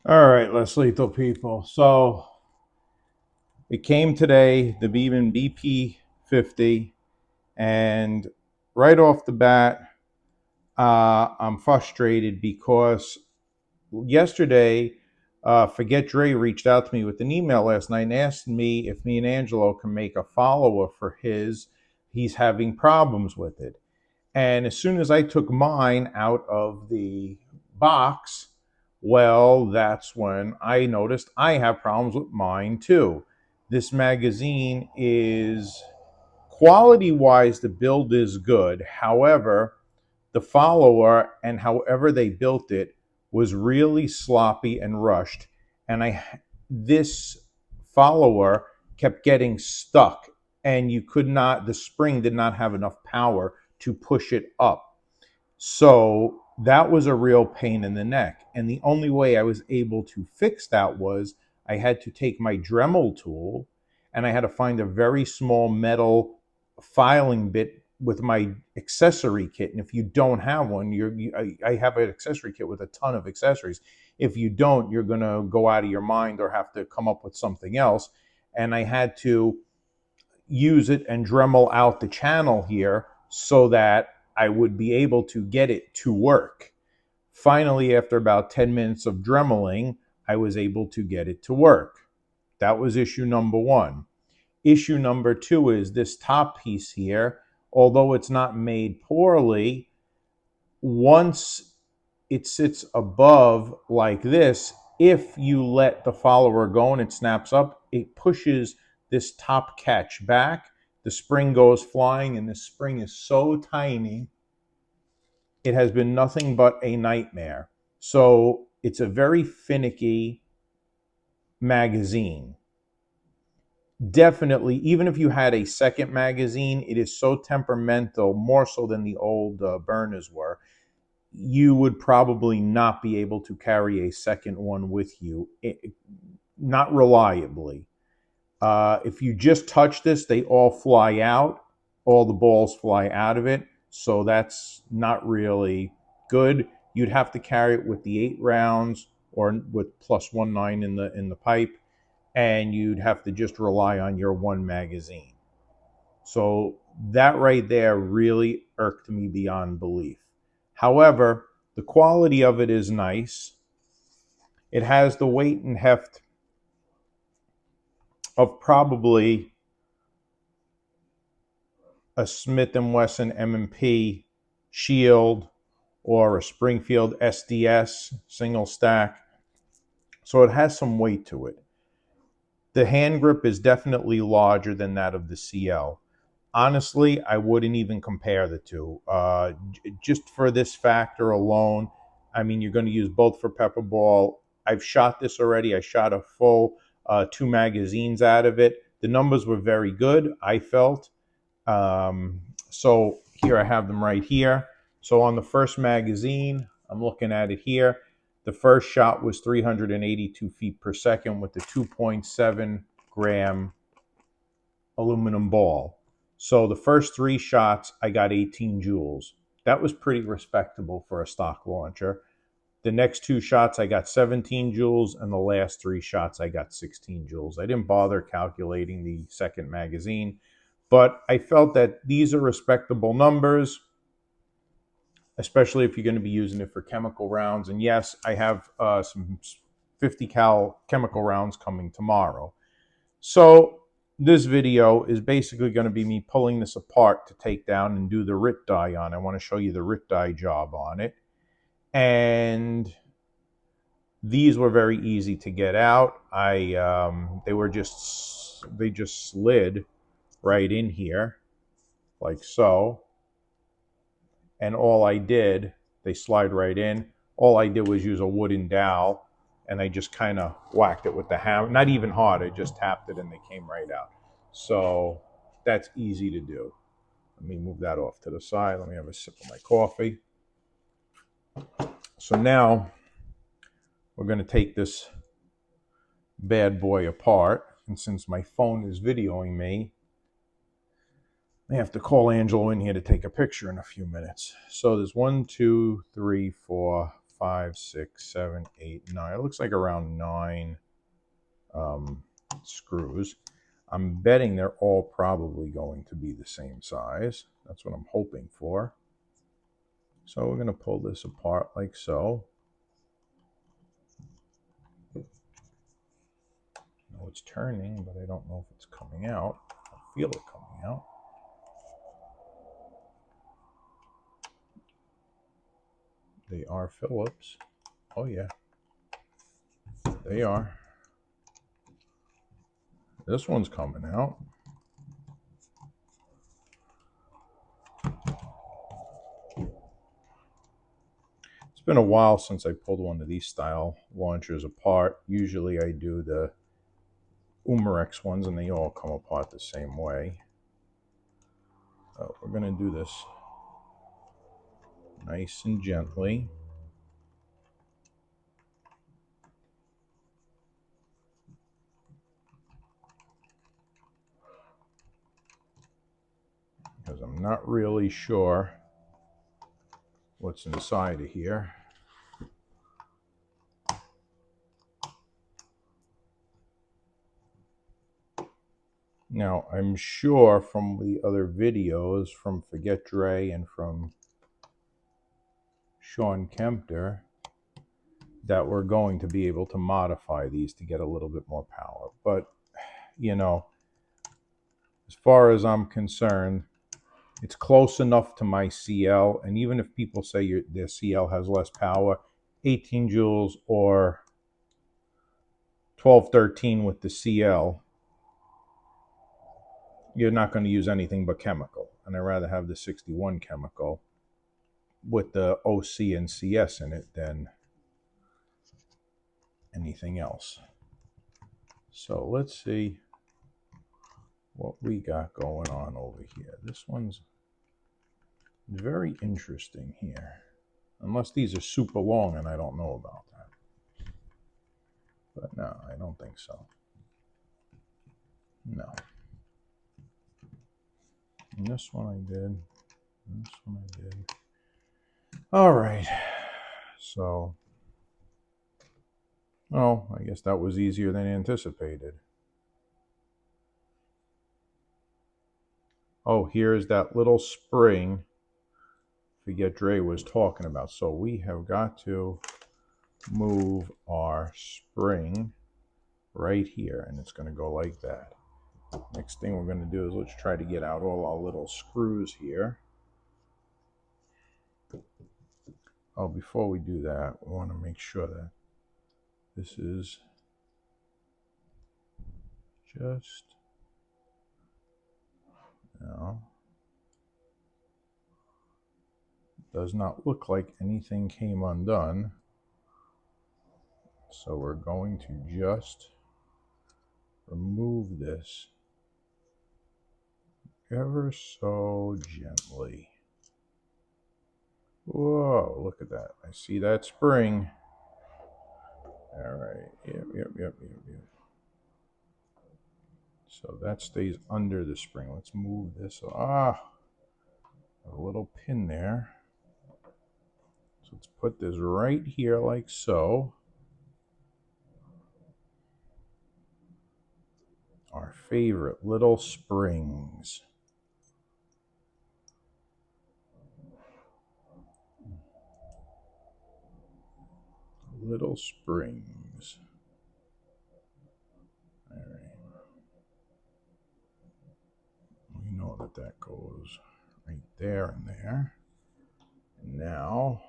All right, less lethal people. So it came today, the Beeman BP.50, and right off the bat, I'm frustrated because yesterday, Forget Dre reached out to me with an email last night and asked me if me and Angelo can make a follower for his. He's having problems with it. And as soon as I took mine out of the box, well, that's when I noticed I have problems with mine too. This magazine is quality wise, the build is good. However, the follower and however they built it was really sloppy and rushed. And this follower kept getting stuck, and you could not, the spring did not have enough power to push it up. So that was a real pain in the neck. And the only way I was able to fix that was I had to take my Dremel tool and I had to find a very small metal filing bit with my accessory kit. And if you don't have one, I have an accessory kit with a ton of accessories. If you don't, you're going to go out of your mind or have to come up with something else. And I had to use it and Dremel out the channel here so that I would be able to get it to work. Finally, after about 10 minutes of dremeling, I was able to get it to work. That was issue number one. Issue number two is this top piece here, although it's not made poorly, once it sits above like this, if you let the follower go and it snaps up, it pushes this top catch back. The spring goes flying, and the spring is so tiny, it has been nothing but a nightmare. So it's a very finicky magazine. Definitely, even if you had a second magazine, it is so temperamental, more so than the old burners were. You would probably not be able to carry a second one with you, not reliably. If you just touch this, they all fly out. All the balls fly out of it. So that's not really good. You'd have to carry it with the 8 rounds or with +1.9 in the pipe, and you'd have to just rely on your one magazine. So that right there really irked me beyond belief. However, the quality of it is nice. It has the weight and heft of probably a Smith & Wesson M&P Shield or a Springfield SDS single stack. So it has some weight to it. The hand grip is definitely larger than that of the CL. Honestly, I wouldn't even compare the two. Just for this factor alone, I mean, you're going to use both for pepper ball. I've shot this already. I shot a full 2 magazines out of it. The numbers were very good, I felt. So here I have them right here. So on the first magazine, I'm looking at it here. The first shot was 382 feet per second with the 2.7 gram aluminum ball. So the first 3 shots, I got 18 joules. That was pretty respectable for a stock launcher. The next 2 shots, I got 17 joules, and the last 3 shots, I got 16 joules. I didn't bother calculating the second magazine, but I felt that these are respectable numbers, especially if you're going to be using it for chemical rounds. And yes, I have some 50 cal chemical rounds coming tomorrow. So this video is basically going to be me pulling this apart to take down and do the RIT die on. I want to show you the RIT die job on it. And these were very easy to get out. They just slid right in here like so. And all I did, they slide right in. All I did was use a wooden dowel, and I just kind of whacked it with the hammer. Not even hard, I just tapped it and they came right out. So that's easy to do. Let me move that off to the side. Let me have a sip of my coffee. So now we're going to take this bad boy apart. And since my phone is videoing me, I have to call Angelo in here to take a picture in a few minutes. So there's 1, 2, 3, 4, 5, 6, 7, 8, 9. It looks like around 9 screws. I'm betting they're all probably going to be the same size. That's what I'm hoping for. So we're going to pull this apart like so. I know it's turning, but I don't know if it's coming out. I feel it coming out. They are Phillips. Oh yeah, they are. This one's coming out. It's been a while since I pulled one of these style launchers apart. Usually I do the Umarex ones and they all come apart the same way. So we're going to do this nice and gently. Because I'm not really sure what's inside of here. Now, I'm sure from the other videos from Forget Dre and from Sean Kempter that we're going to be able to modify these to get a little bit more power. But, you know, as far as I'm concerned, it's close enough to my CL. And even if people say their CL has less power, 18 joules or 12, 13 with the CL, you're not going to use anything but chemical. And I'd rather have the 61 chemical with the OC and CS in it than anything else. So let's see what we got going on over here. This one's very interesting here. Unless these are super long and I don't know about that. But no, I don't think so. No. And this one I did. This one I did. All right. So, oh, I guess that was easier than anticipated. Oh, here's that little spring Forget Dre was talking about. So we have got to move our spring right here, and it's going to go like that. Next thing we're going to do is let's try to get out all our little screws here. Oh, before we do that, we want to make sure that this is just, does not look like anything came undone. So we're going to just remove this ever so gently. Whoa, look at that. I see that spring. All right. Yep. So that stays under the spring. Let's move this. A little pin there. So let's put this right here like so. Our favorite little springs. Little springs. All right. We know that that goes right there and there. And now,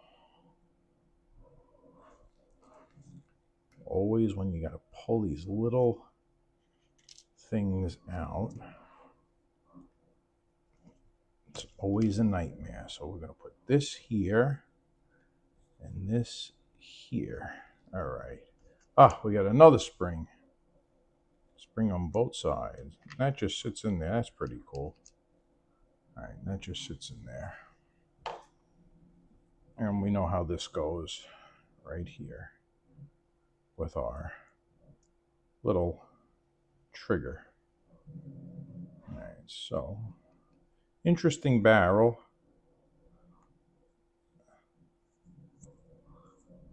always when you got to pull these little things out, it's always a nightmare. So we're going to put this here and this here. All right. Ah, we got another spring. Spring on both sides. That just sits in there. That's pretty cool. All right, that just sits in there. And we know how this goes right here with our little trigger. All right, so interesting barrel.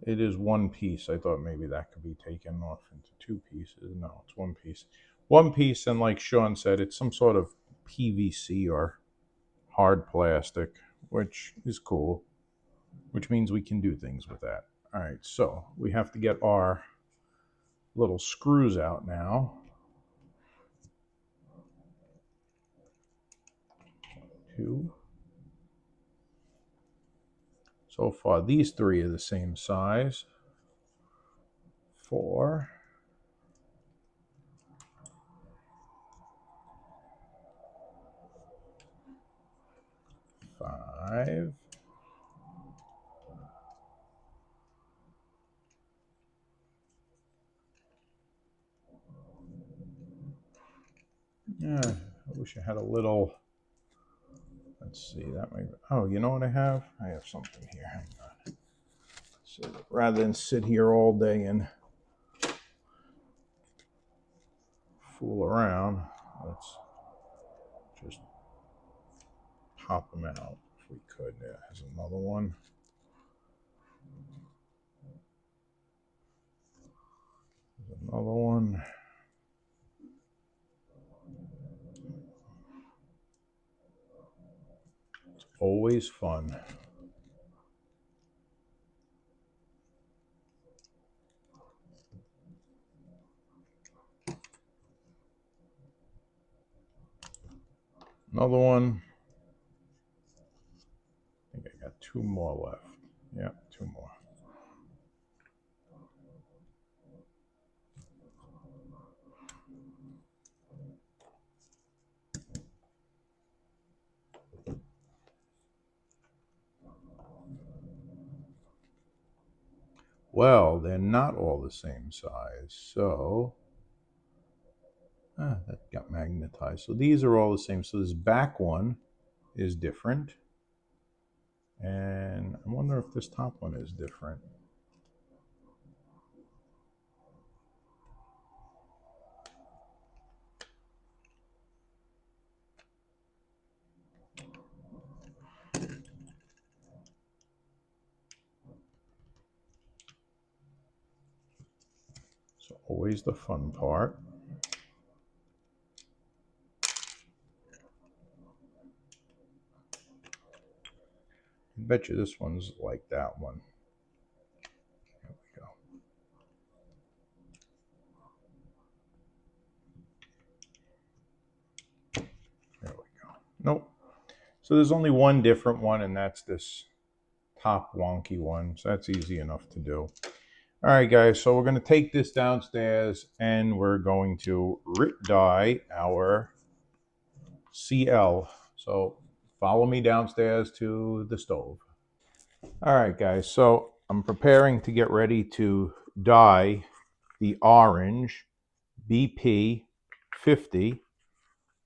It is one piece. I thought maybe that could be taken off into two pieces. No, it's one piece. One piece, and like Sean said, it's some sort of PVC or hard plastic, which is cool, which means we can do things with that. All right, so we have to get our little screws out now. Two. So far, these three are the same size. 4. 5. Yeah, I wish I had a little. Let's see, that might. Oh, you know what I have? I have something here. Hang on. So rather than sit here all day and fool around, let's just pop them out if we could. Yeah, there's another one. There's another one. It's always fun. Another one. I think I got 2 more left. Yeah, 2 more. Well, they're not all the same size, so that got magnetized. So these are all the same. So this back one is different, and I wonder if this top one is different. So always the fun part. I bet you this one's like that one. There we go. There we go. Nope. So there's only one different one, and that's this top wonky one. So that's easy enough to do. All right, guys. So we're going to take this downstairs, and we're going to RIT dye our CL. So follow me downstairs to the stove. All right, guys. So I'm preparing to get ready to dye the orange BP.50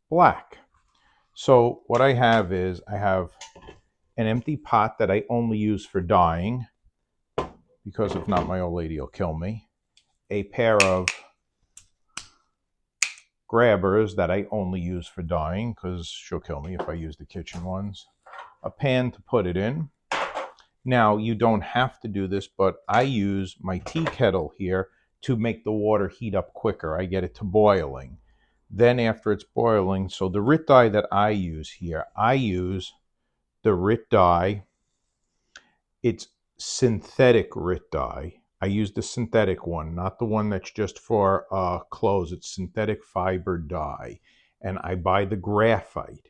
black. So what I have is I have an empty pot that I only use for dyeing, because if not, my old lady will kill me. A pair of grabbers that I only use for dyeing, because she'll kill me if I use the kitchen ones. A pan to put it in. Now, you don't have to do this, but I use my tea kettle here to make the water heat up quicker. I get it to boiling. Then after it's boiling, so the RIT dye that I use here, I use the RIT dye. It's synthetic RIT dye. I use the synthetic one, not the one that's just for clothes. It's synthetic fiber dye. And I buy the graphite.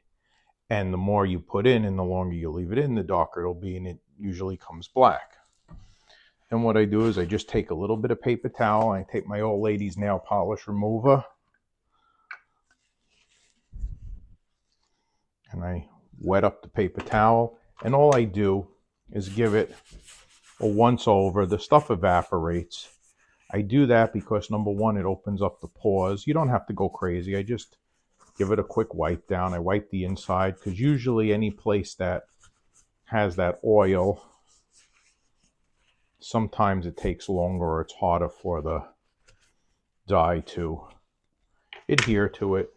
And the more you put in and the longer you leave it in, the darker it'll be, and it usually comes black. And what I do is I just take a little bit of paper towel, and I take my old lady's nail polish remover, and I wet up the paper towel, and all I do is give it a once over. The stuff evaporates. I do that because, number one, it opens up the pores. You don't have to go crazy. I just give it a quick wipe down. I wipe the inside, because usually any place that has that oil, sometimes it takes longer or it's harder for the dye to adhere to it.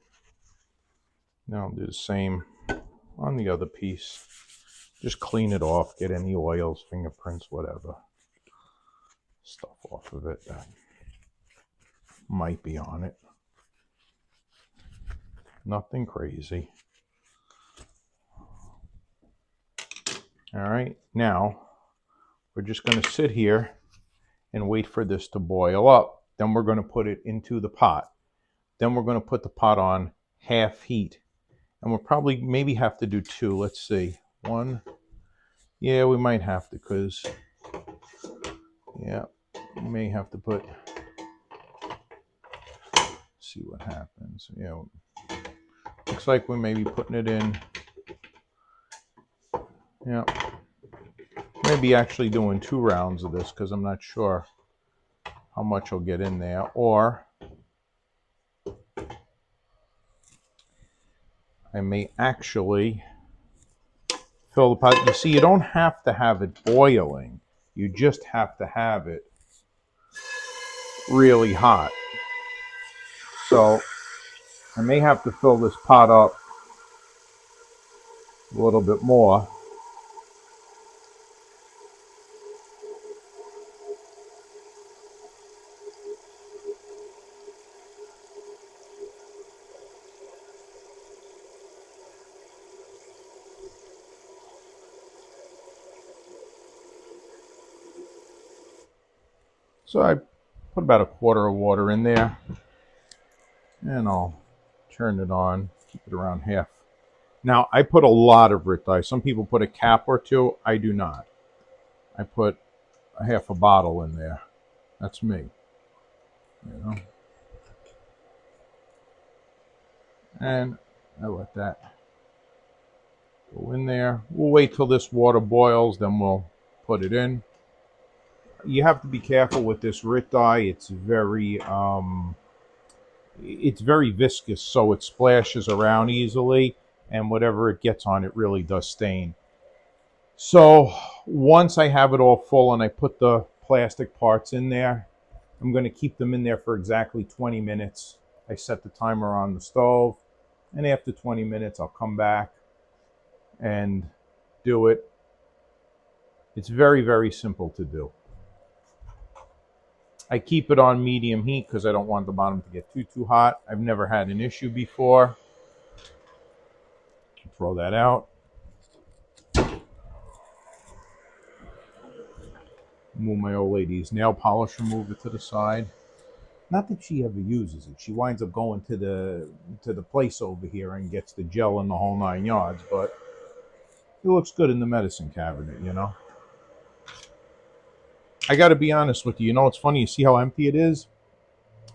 Now I'll do the same on the other piece. Just clean it off, get any oils, fingerprints, whatever. stuff off of it that might be on it. Nothing crazy. All right, now we're just going to sit here and wait for this to boil up. Then we're going to put it into the pot. Then we're going to put the pot on half heat. And we'll probably maybe have to do two. Let's see. One. Yeah, we might have to, because, yeah, we may have to put, see what happens. Yeah, looks like we may be putting it in. Yeah, maybe actually doing 2 rounds of this, because I'm not sure how much will get in there. Or I may actually fill the pot. You see, you don't have to have it boiling. You just have to have it really hot. So I may have to fill this pot up a little bit more. So I put about 1/4 of water in there, and I'll turn it on, keep it around half. Now, I put a lot of Rit dye. Some people put a cap or 2. I do not. I put a half a bottle in there. That's me. You know? And I let that go in there. We'll wait till this water boils, then we'll put it in. You have to be careful with this Rit dye. It's very viscous, so it splashes around easily, and whatever it gets on, it really does stain. So once I have it all full and I put the plastic parts in there, I'm going to keep them in there for exactly 20 minutes. I set the timer on the stove, and after 20 minutes, I'll come back and do it. It's very, very simple to do. I keep it on medium heat because I don't want the bottom to get too hot. I've never had an issue before. Throw that out. Move my old lady's nail polish remover to the side. Not that she ever uses it. She winds up going to the place over here and gets the gel and the whole 9 yards, but it looks good in the medicine cabinet, you know. I got to be honest with you. You know, it's funny. You see how empty it is?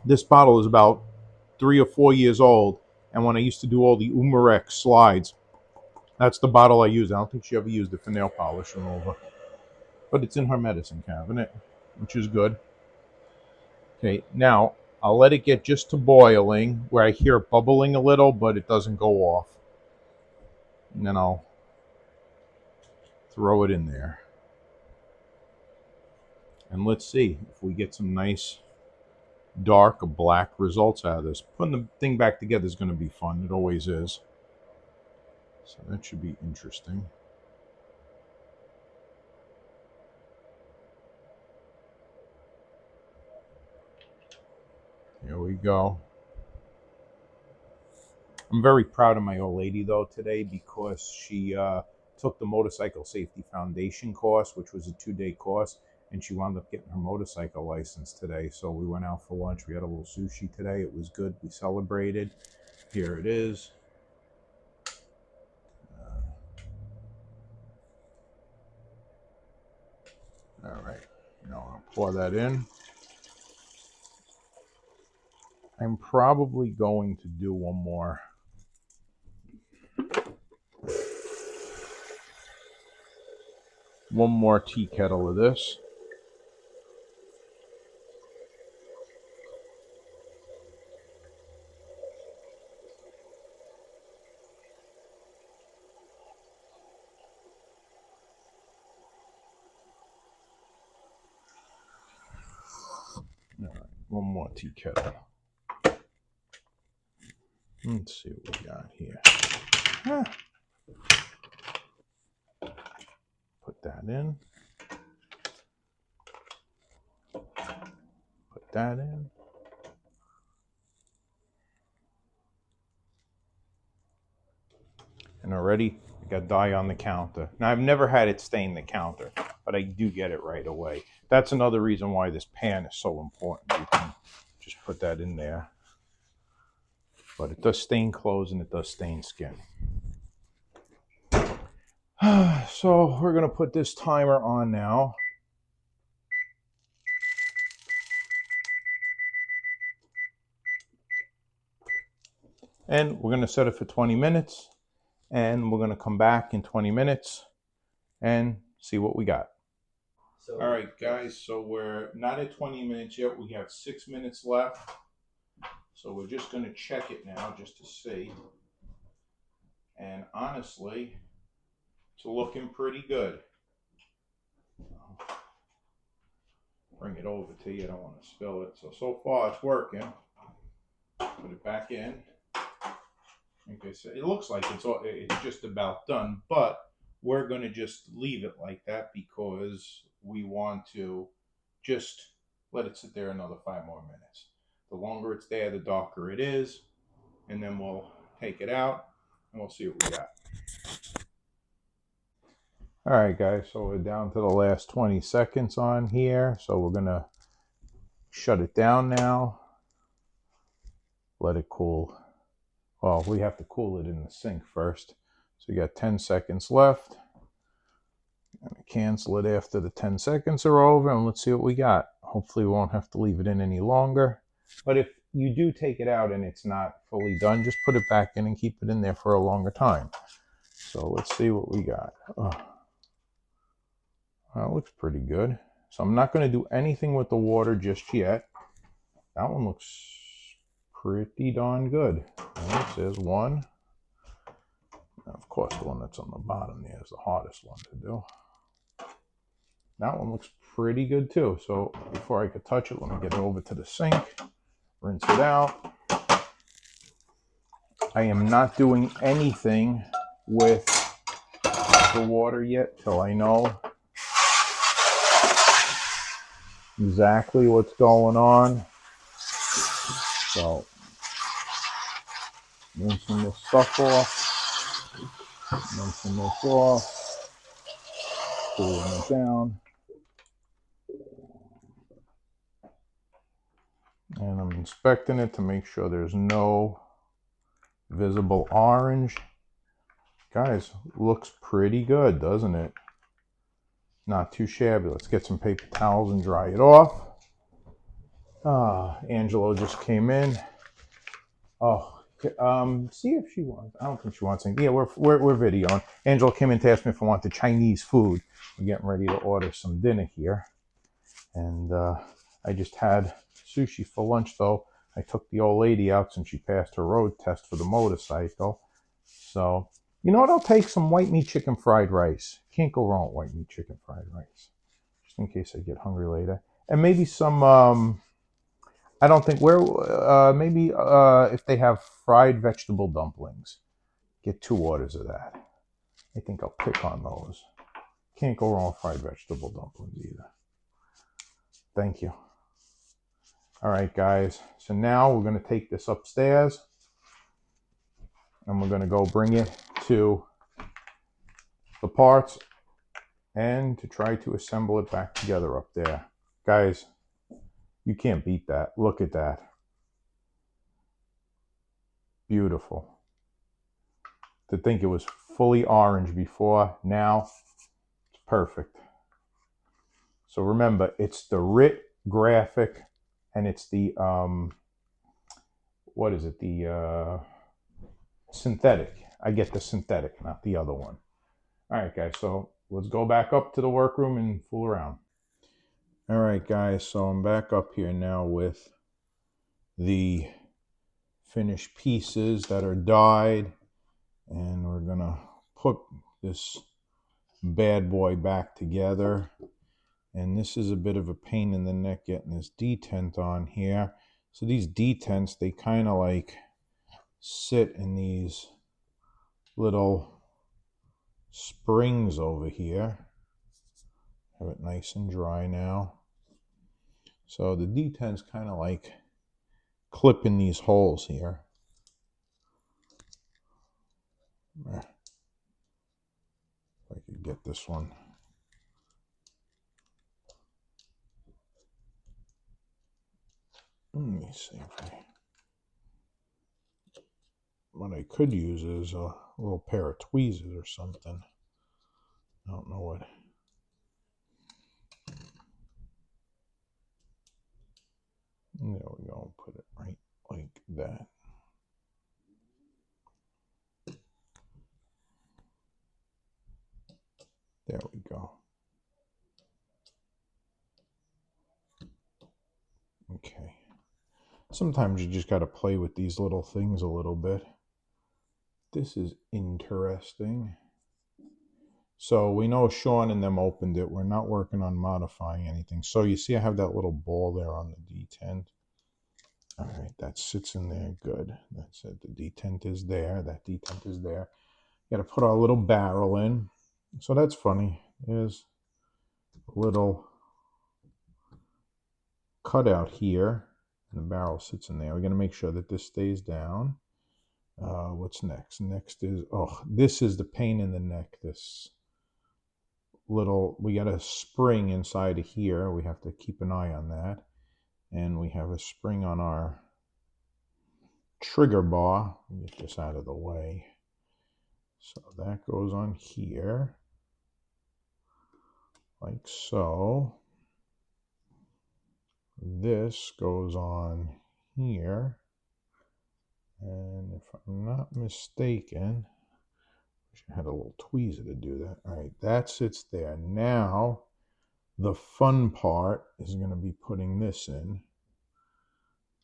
This bottle is about 3 or 4 years old, and when I used to do all the Umarex slides, that's the bottle I use. I don't think she ever used it for nail polish remover, but it's in her medicine cabinet, which is good. Okay, now I'll let it get just to boiling, where I hear it bubbling a little, but it doesn't go off. And then I'll throw it in there. And let's see if we get some nice dark or black results out of this. Putting the thing back together is going to be fun. It always is. So that should be interesting. Here we go. I'm very proud of my old lady, though, today, because she took the Motorcycle Safety Foundation course, which was a 2-day course, and she wound up getting her motorcycle license today. So we went out for lunch. We had a little sushi today. It was good. We celebrated. Here it is. All right. Now I'll pour that in. I'm probably going to do one more tea kettle of this. All right, one more tea kettle. Let's see what we got here. Put that in. that in. And already I got dye on the counter. Now I've never had it stain the counter, but I do get it right away. That's another reason why this pan is so important. You can just put that in there. But it does stain clothes and it does stain skin. So we're going to put this timer on now. And we're going to set it for 20 minutes. And we're going to come back in 20 minutes and see what we got. All right, guys, so we're not at 20 minutes yet. We have 6 minutes left. So we're just going to check it now just to see. And honestly, it's looking pretty good. Bring it over to you. I don't want to spill it. So far it's working. Put it back in. Like I said, it looks like it's just about done, but we're going to just leave it like that because we want to just let it sit there another 5 more minutes. The longer it's there, the darker it is, and then we'll take it out and we'll see what we got. All right, guys, so we're down to the last 20 seconds on here, so we're going to shut it down now. Let it cool. Well, we have to cool it in the sink first. So you got 10 seconds left. I'm going to cancel it after the 10 seconds are over, and let's see what we got. Hopefully we won't have to leave it in any longer. But if you do take it out and it's not fully done, just put it back in and keep it in there for a longer time. So let's see what we got. That looks pretty good. So I'm not going to do anything with the water just yet. That one looks pretty darn good. Right, there's one. Now, of course, the one that's on the bottom there is the hardest one to do. That one looks pretty good too. So before I could touch it, let me get it over to the sink, rinse it out. I am not doing anything with the water yet till I know exactly what's going on. So rinsing this stuff off, rinsing this off, cooling it down. And I'm inspecting it to make sure there's no visible orange. Guys, looks pretty good, doesn't it? Not too shabby. Let's get some paper towels and dry it off. Angelo just came in. See if she wants. I don't think she wants anything. Yeah, we're videoing. Angelo came in to ask me if I wanted Chinese food. We're getting ready to order some dinner here. And I just had sushi for lunch, though. I took the old lady out since she passed her road test for the motorcycle. So, you know what? I'll take some white meat chicken fried rice. Can't go wrong with white meat chicken fried rice. Just in case I get hungry later. And maybe some, I don't think, maybe if they have fried vegetable dumplings. Get 2 orders of that. I think I'll pick on those. Can't go wrong with fried vegetable dumplings either. Thank you. All right, guys. So now we're going to take this upstairs and we're going to go bring it to the parts and to try to assemble it back together up there. Guys, you can't beat that. Look at that. Beautiful. To think it was fully orange before, now it's perfect. So remember, it's the RIT graphic and it's the, what is it? The synthetic. I get the synthetic, not the other one. All right, guys, so let's go back up to the workroom and fool around. All right, guys, so I'm back up here now with the finished pieces that are dyed, and we're gonna put this bad boy back together. And this is a bit of a pain in the neck getting this detent on here. So these detents, they kind of like sit in these little springs over here. Have it nice and dry now. So the D10's kind of like clipping these holes here. If I could get this one. Let me see if what I could use is a little pair of tweezers or something. I don't know what. There we go. Put it right like that. There we go. Okay. Sometimes you just got to play with these little things a little bit. This is interesting. So we know Sean and them opened it. We're not working on modifying anything. So you see I have that little ball there on the D10. All right, that sits in there. Good. That's it. The D10 is there. That D10 is there. You got to put our little barrel in. So that's funny. There's a little cutout here. And the barrel sits in there. We're going to make sure that this stays down. What's next? Next is, this is the pain in the neck. This little, we got a spring inside of here. We have to keep an eye on that. And we have a spring on our trigger bar. Get this out of the way. So that goes on here. Like so. This goes on here. And if I'm not mistaken, I had a little tweezer to do that. All right, that sits there. Now, the fun part is going to be putting this in.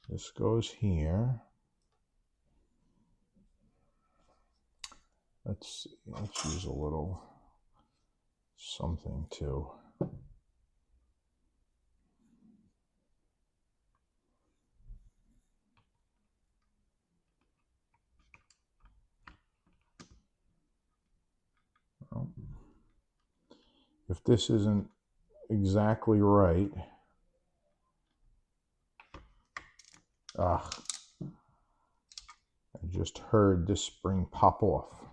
This goes here. Let's see. Let's use a little something too. Well, if this isn't exactly right, I just heard this spring pop off.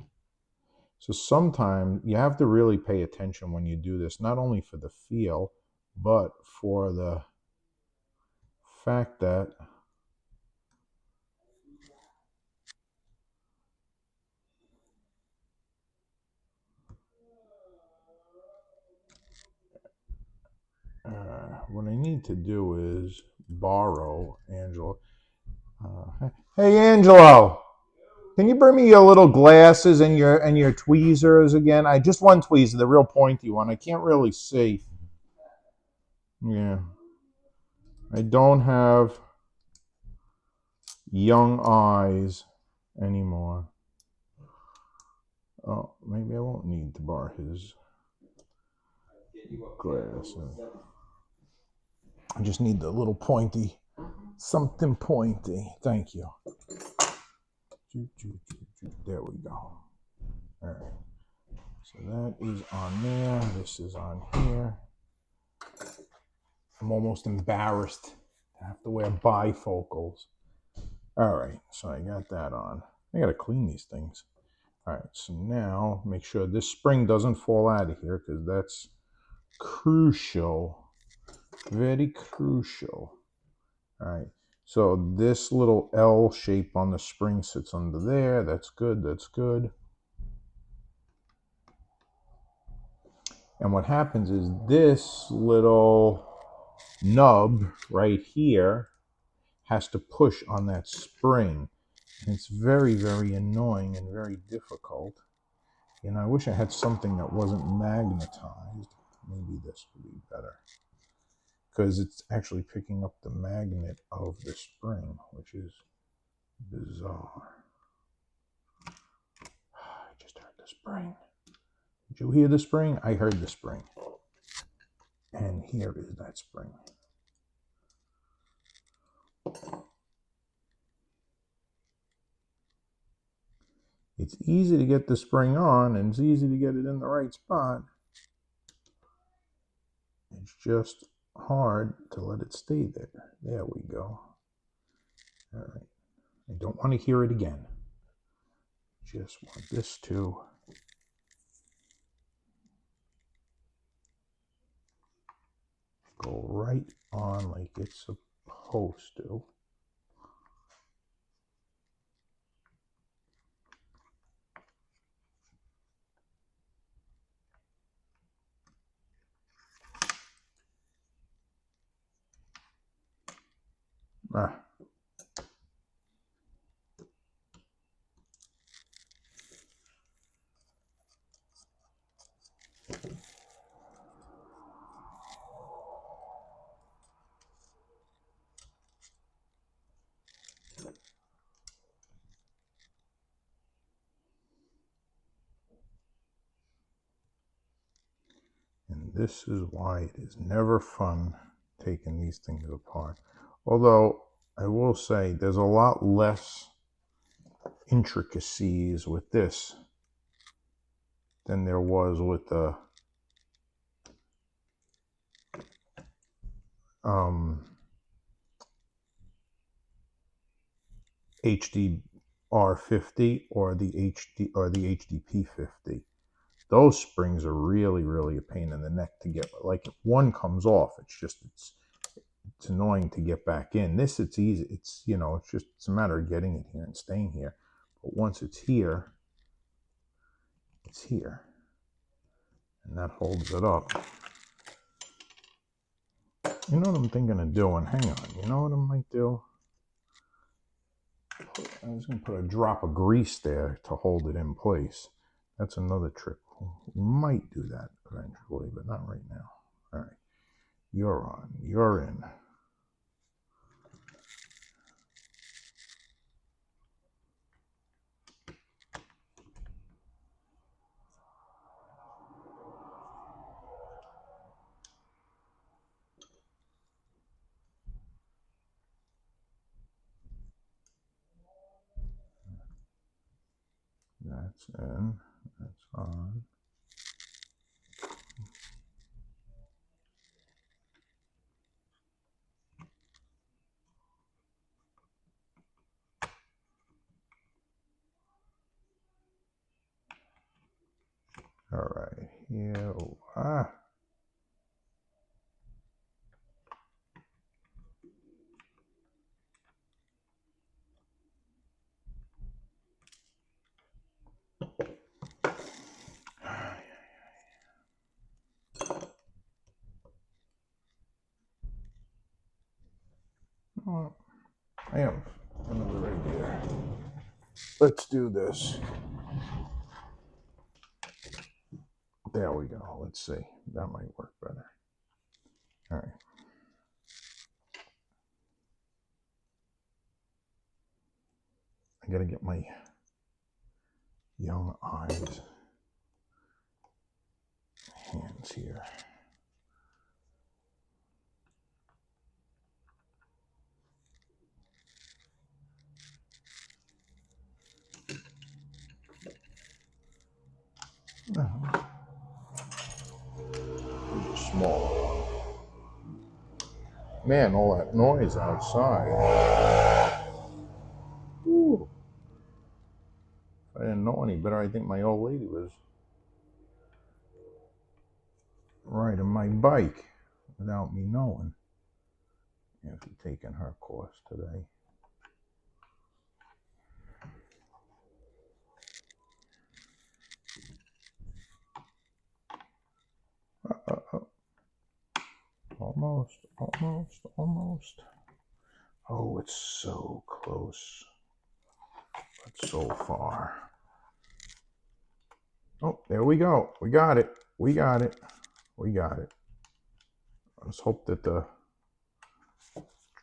So sometimes you have to really pay attention when you do this, not only for the feel, but for the fact that what I need to do is borrow Angelo. Hey, Angelo, can you bring me your little glasses and your tweezers again? I just one tweezer, the real pointy one. I can't really see. Yeah, I don't have young eyes anymore. Oh, maybe I won't need to borrow his glasses. I just need the little pointy, something pointy. Thank you. There we go. All right. So that is on there. This is on here. I'm almost embarrassed to have to wear bifocals. All right. So I got that on. I got to clean these things. All right. So now make sure this spring doesn't fall out of here because that's crucial. Very crucial. All right. So this little L shape on the spring sits under there. That's good. That's good. And what happens is this little nub right here has to push on that spring. And it's very, very annoying and very difficult. And I wish I had something that wasn't magnetized. Maybe this would be better. Because it's actually picking up the magnet of the spring, which is bizarre. I just heard the spring. Did you hear the spring? I heard the spring. And here is that spring. It's easy to get the spring on, and it's easy to get it in the right spot. It's just hard to let it stay there. There we go. All right. I don't want to hear it again. Just want this to go right on like it's supposed to. Ah. And this is why it is never fun taking these things apart. Although I will say there's a lot less intricacies with this than there was with the HDR50 or the HDP50. Those springs are really, really a pain in the neck to get. Like if one comes off, it's annoying to get back in. This, it's easy. It's it's a matter of getting it here and staying here. But once it's here, and that holds it up. You know what I'm thinking of doing? Hang on. You know what I might do? I was going to put a drop of grease there to hold it in place. That's another trick. We might do that eventually, but not right now. All right. You're on. You're in. That's in. That's on. All right. Here. Ah. Oh, I have another idea. Let's do this. There we go. Let's see. That might work better. All right. I got to get my young eyes hands here. Small. Man, all that noise outside. Ooh. If I didn't know any better, I think my old lady was riding my bike without me knowing. After taking her course today. Almost. Oh, it's so close, but so far. Oh, there we go. We got it. Let's hope that the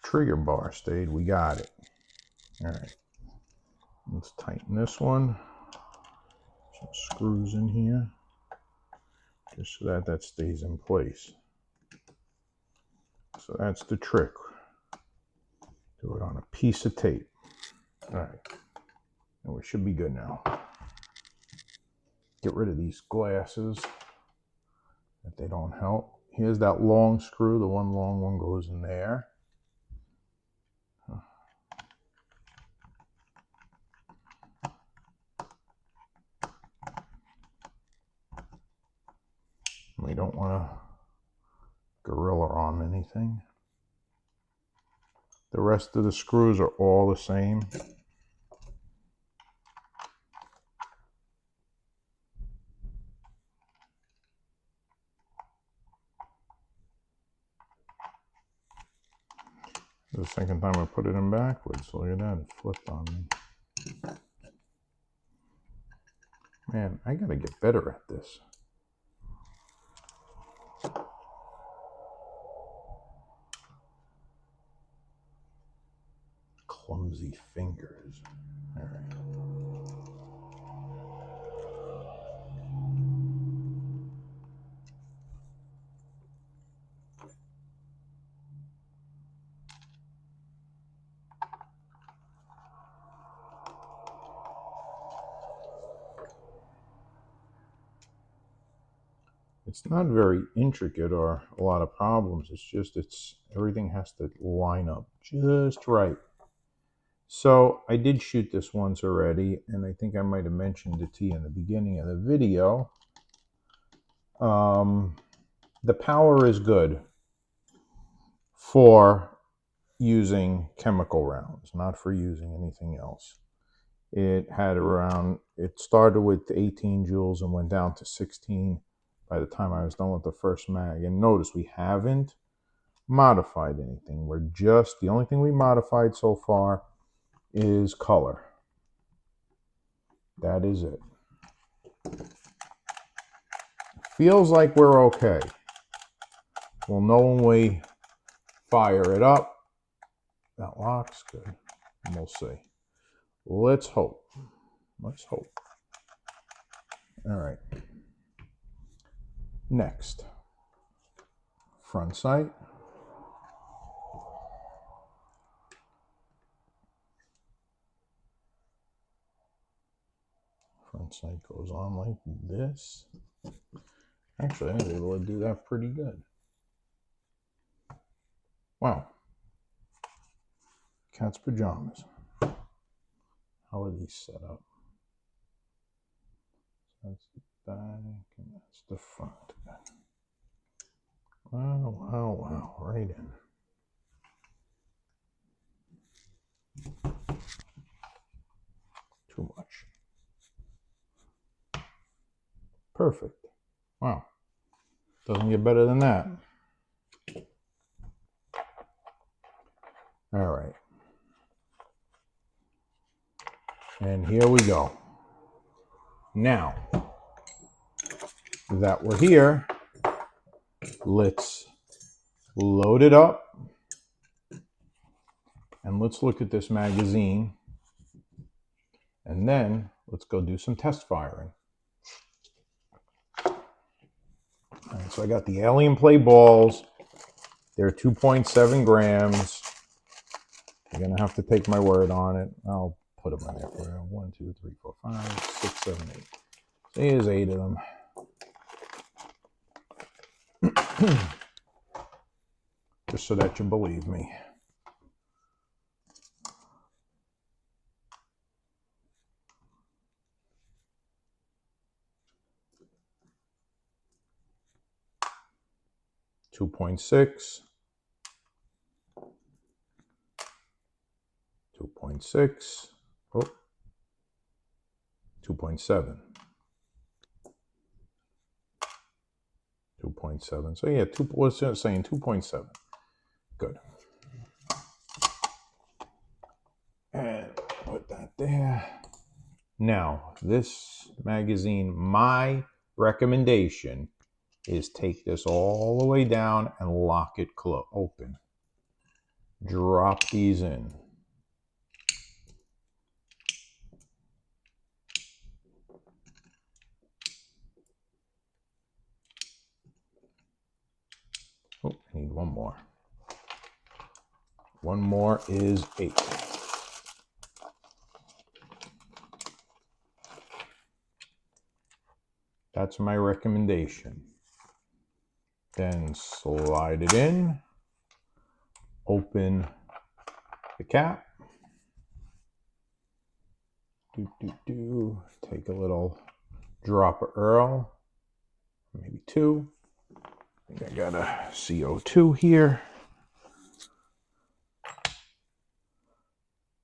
trigger bar stayed. We got it. All right. Let's tighten this one. Some screws in here, just so that stays in place. So that's the trick. Do it on a piece of tape. All right. And we should be good now. Get rid of these glasses that they don't help. here's that long screw. The one long one goes in there. We don't want to gorilla arm anything. The rest of the screws are all the same. The second time I put it in backwards. Look at that, it flipped on me. Man, I gotta get better at this. Clumsy fingers. All right. It's not very intricate or a lot of problems. It's just everything has to line up just right. So I did shoot this once already, and I think I might have mentioned it to you in the beginning of the video. The power is good for using chemical rounds, not for using anything else. It started with 18 joules and went down to 16 by the time I was done with the first mag. And notice we haven't modified anything. The only thing we modified so far is color. That is it. Feels like we're okay. We'll know when we fire it up. That locks good. We'll see. Let's hope. Let's hope. All right. Next, front sight. Front sight goes on like this. Actually, I was able to do that pretty good. Wow. Cat's pajamas. How are these set up? That's the back and that's the front. Wow, wow, wow. Right in. Too much. Perfect. Wow. Doesn't get better than that. All right. And here we go. Now that we're here, let's load it up and let's look at this magazine, and then let's go do some test firing. All right, so I got the Alien Play balls. They're 2.7 grams. You're gonna have to take my word on it. I'll put them in there for you. 1, 2, 3, 4, 5, 6, 7, 8. So here's 8 of them. Just so that you believe me. .6, 2.6, oh, 2.7, 2.7. So yeah, what's it saying? 2.7. Good. And put that there. Now, this magazine, my recommendation is take this all the way down and lock it open. Drop these in. Oh, I need one more. One more is 8. That's my recommendation. Then slide it in, open the cap, take a little drop of Earl, maybe 2. I think I got a CO2 here.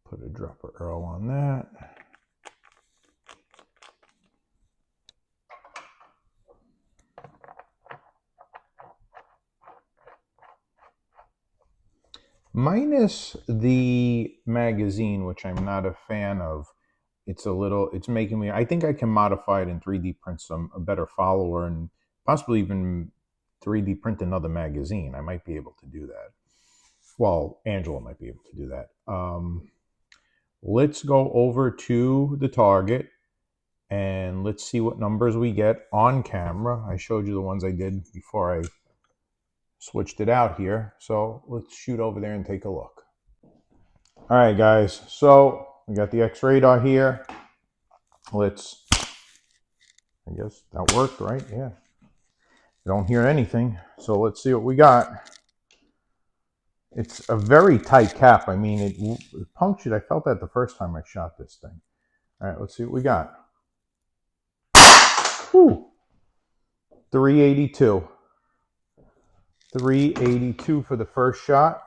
Put a drop of Earl on that. Minus the magazine, which I'm not a fan of. It's making me, I think I can modify it and 3D print a better follower and possibly even 3D print another magazine. I might be able to do that. Well, Angela might be able to do that. Let's go over to the target and let's see what numbers we get on camera. I showed you the ones I did before I switched it out here. So let's shoot over there and take a look. All right, guys. So we got the X radar here. I guess that worked, right? Yeah. I don't hear anything. So let's see what we got. It's a very tight cap. I mean, it punctured. I felt that the first time I shot this thing. All right, let's see what we got. Whew. 382. 382 for the first shot.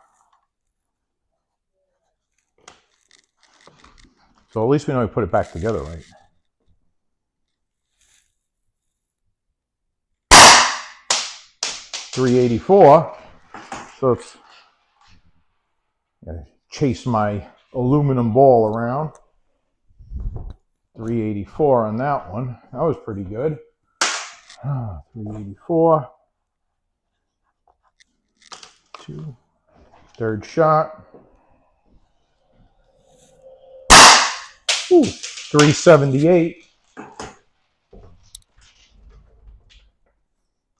So at least we know we put it back together, right? 384. So it's chase my aluminum ball around. 384 on that one. That was pretty good. 384. 2. Third shot. Ooh, 378.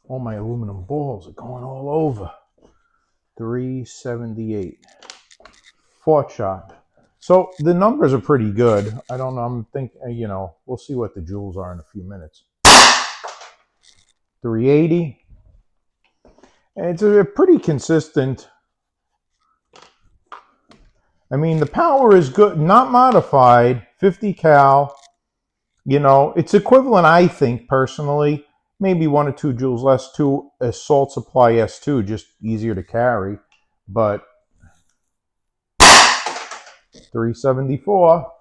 All my aluminum balls are going all over. 378. Fourth shot. So the numbers are pretty good. I don't know. I'm thinking, we'll see what the joules are in a few minutes. 380. And it's a pretty consistent. I mean, the power is good, not modified, 50 cal. It's equivalent, I think, personally, maybe 1 or 2 joules less to a Salt Supply S2, just easier to carry. But 374.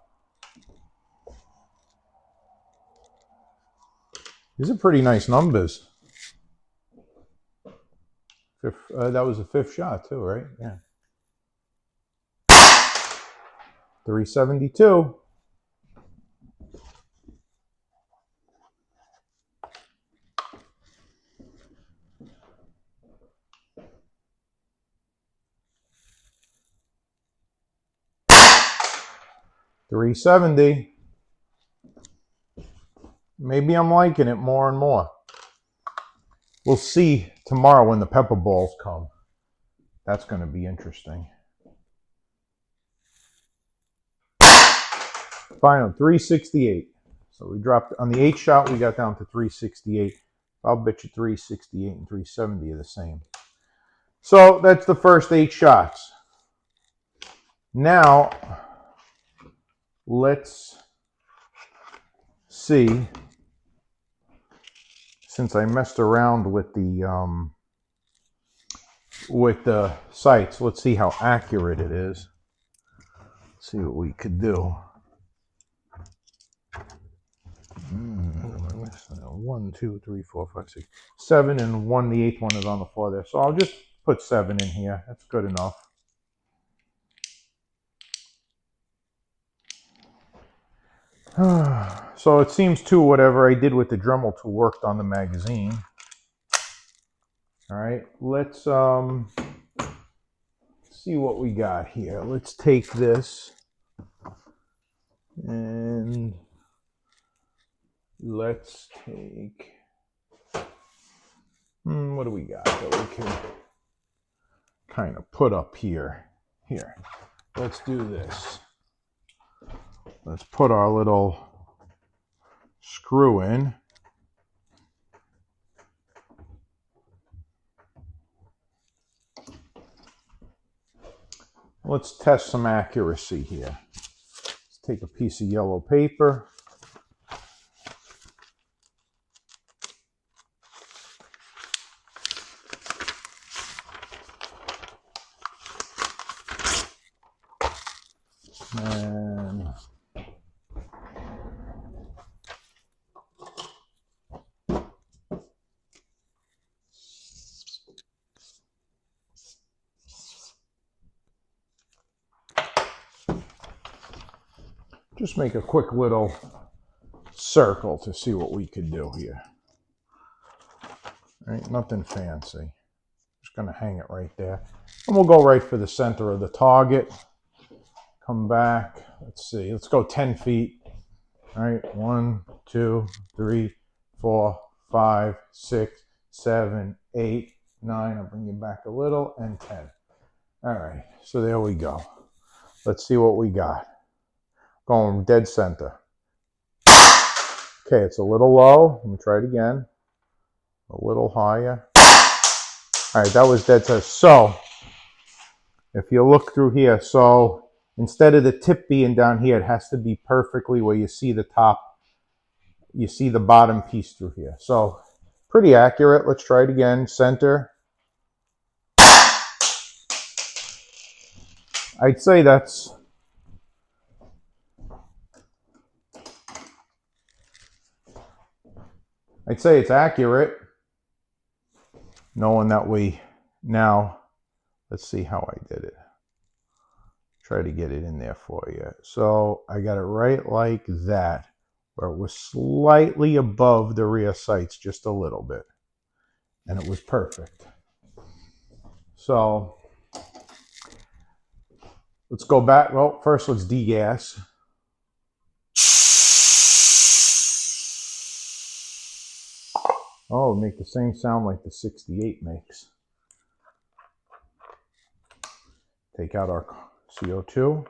These are pretty nice numbers. That was the 5th shot too, right? Yeah. 372. $370. Maybe I'm liking it more and more. We'll see tomorrow when the pepper balls come. That's going to be interesting. Final 368. So we dropped on the 8th shot. We got down to 368. I'll bet you 368 and 370 are the same. So that's the first 8 shots. Now let's see. Since I messed around with the sights, let's see how accurate it is. Let's see what we could do. 1, 2, 3, 4, 5, 6, 7, and 1. The 8th one is on the floor there. So I'll just put 7 in here. That's good enough. So it seems too whatever I did with the Dremel tool worked on the magazine. All right, let's see what we got here. Let's take this and let's take, what do we got that we can kind of put up here? Here, let's do this. Let's put our little screw in. let's test some accuracy here. Let's take a piece of yellow paper. And just make a quick little circle to see what we could do here. All right, nothing fancy. Just gonna hang it right there. And we'll go right for the center of the target. Come back, let's see, let's go 10 feet. All right, 1, 2, 3, 4, 5, 6, 7, 8, 9. I'll bring you back a little, and 10. All right, so there we go. Let's see what we got. Going dead center. Okay, it's a little low. Let me try it again. A little higher. All right, that was dead center. So, if you look through here, so instead of the tip being down here, it has to be perfectly where you see the top, you see the bottom piece through here. So, pretty accurate. Let's try it again. Center. I'd say it's accurate, knowing that now, let's see how I did it. Try to get it in there for you. So I got it right like that, where it was slightly above the rear sights, just a little bit. And it was perfect. So let's go back. Well, first let's degas. Oh, make the same sound like the 68 makes. Take out our CO2.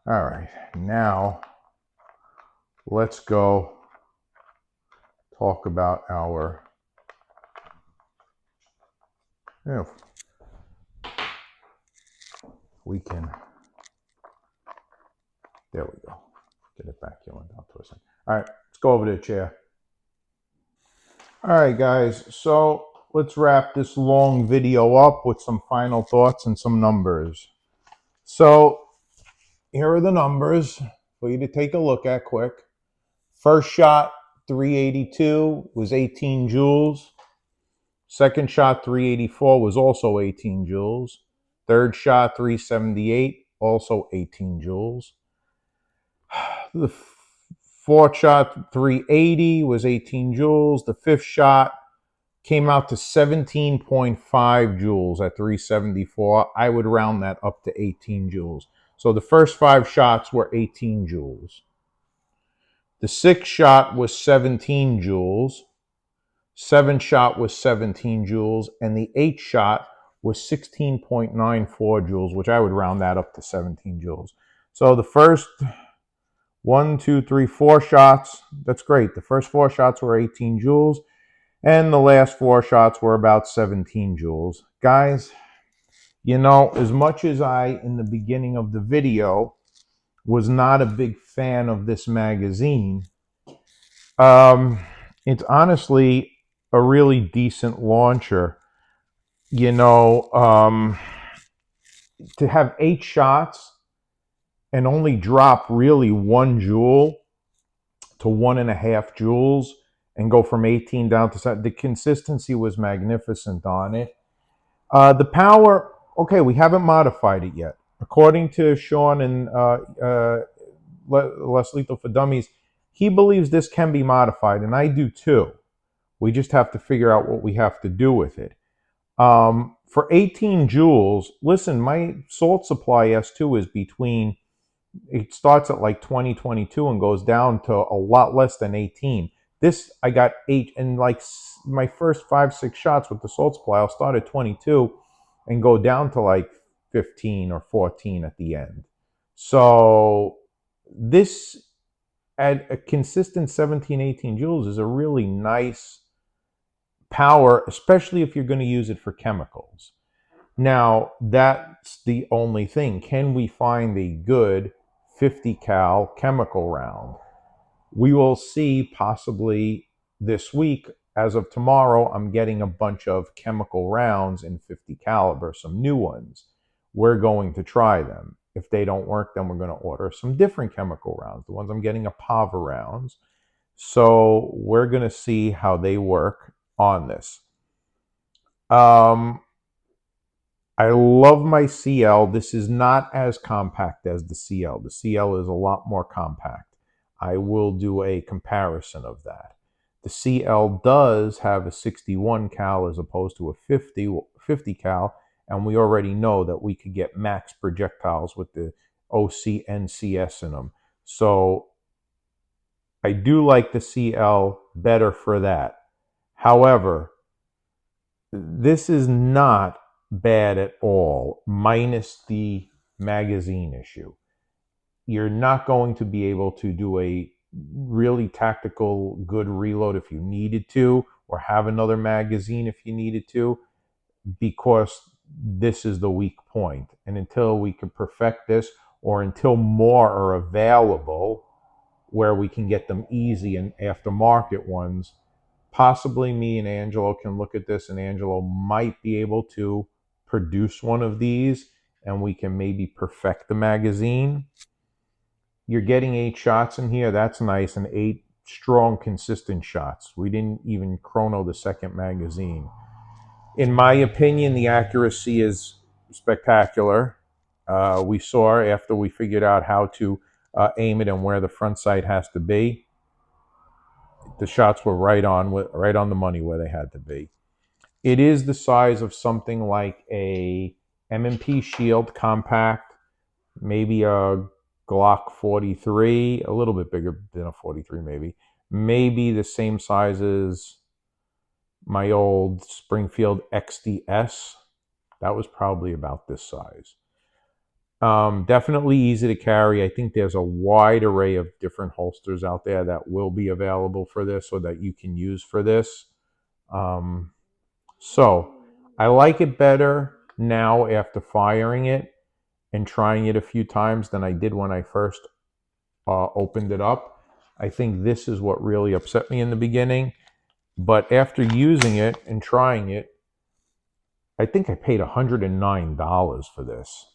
All right, now let's go talk about our, we can, there we go. Get it back here, down to a second. All right, let's go over to the chair. All right, guys, so let's wrap this long video up with some final thoughts and some numbers. So here are the numbers for you to take a look at quick. First shot, 382, was 18 joules. Second shot, 384, was also 18 joules. Third shot, 378, also 18 joules. The fourth shot, 380, was 18 joules. The fifth shot came out to 17.5 joules at 374. I would round that up to 18 joules. So the first 5 shots were 18 joules. The sixth shot was 17 joules. Seventh shot was 17 joules. And the eighth shot was 16.94 joules, which I would round that up to 17 joules. So the first 1, 2, 3, 4 shots, that's great. The first 4 shots were 18 joules. And the last 4 shots were about 17 joules. Guys, you know, as much as I, in the beginning of the video, was not a big fan of this magazine, it's honestly a really decent launcher. You know, to have 8 shots and only drop really 1 joule to 1.5 joules and go from 18 down to 7, the consistency was magnificent on it. The power, okay, we haven't modified it yet. According to Sean and Less Lethal for Dummies, he believes this can be modified, and I do too. We just have to figure out what we have to do with it. For 18 joules, listen, my salt supply S2 is between, it starts at like 20, 22 and goes down to a lot less than 18. This, I got 8, and like my first 5, 6 shots with the salt supply, I'll start at 22 and go down to like 15 or 14 at the end. So this, at a consistent 17, 18 joules, is a really nice power, especially if you're going to use it for chemicals. Now, that's the only thing. Can we find a good 50 cal chemical round? We will see possibly this week. As of tomorrow, I'm getting a bunch of chemical rounds in 50 caliber, some new ones. We're going to try them. If they don't work, then we're going to order some different chemical rounds. The ones I'm getting are Pava rounds. So we're going to see how they work on this. I love my CL. This is not as compact as the CL. The CL is a lot more compact. I will do a comparison of that. The CL does have a 61 cal as opposed to a 50 cal, and we already know that we could get max projectiles with the OC NCS in them. So I do like the CL better for that. However, this is not bad at all, minus the magazine issue. You're not going to be able to do a really tactical good reload if you needed to, or have another magazine if you needed to, because this is the weak point. And until we can perfect this, or until more are available where we can get them easy and aftermarket ones, possibly me and Angelo can look at this, and Angelo might be able to produce one of these, and we can maybe perfect the magazine. You're getting 8 shots in here. That's nice, and 8 strong, consistent shots. We didn't even chrono the second magazine. In my opinion, the accuracy is spectacular. We saw after we figured out how to aim it and where the front sight has to be. The shots were right on the money where they had to be. It is the size of something like a M&P Shield compact, maybe a Glock 43, a little bit bigger than a 43 maybe the same size as my old Springfield XDS. That was probably about this size. Definitely easy to carry. I think there's a wide array of different holsters out there that will be available for this, or that you can use for this. So I like it better now after firing it and trying it a few times than I did when I first opened it up. I think this is what really upset me in the beginning. But after using it and trying it, I think I paid $109 for this.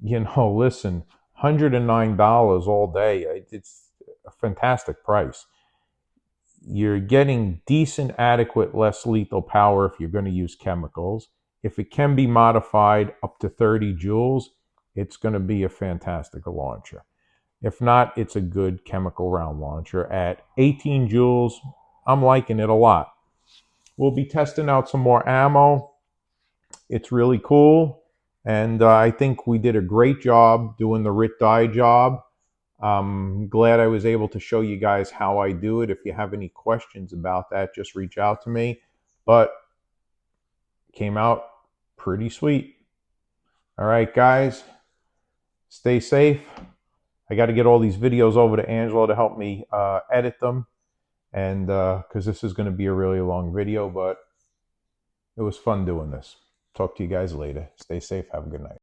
Listen, $109 all day. It's a fantastic price. You're getting decent, adequate, less lethal power if you're going to use chemicals. If it can be modified up to 30 joules, it's going to be a fantastic launcher. If not, it's a good chemical round launcher. At 18 joules, I'm liking it a lot. We'll be testing out some more ammo. It's really cool. And I think we did a great job doing the RIT die job. I'm glad I was able to show you guys how I do it. If you have any questions about that, just reach out to me. But it came out pretty sweet. All right, guys, stay safe. I got to get all these videos over to Angelo to help me edit them, and because this is going to be a really long video, but it was fun doing this. Talk to you guys later. Stay safe. Have a good night.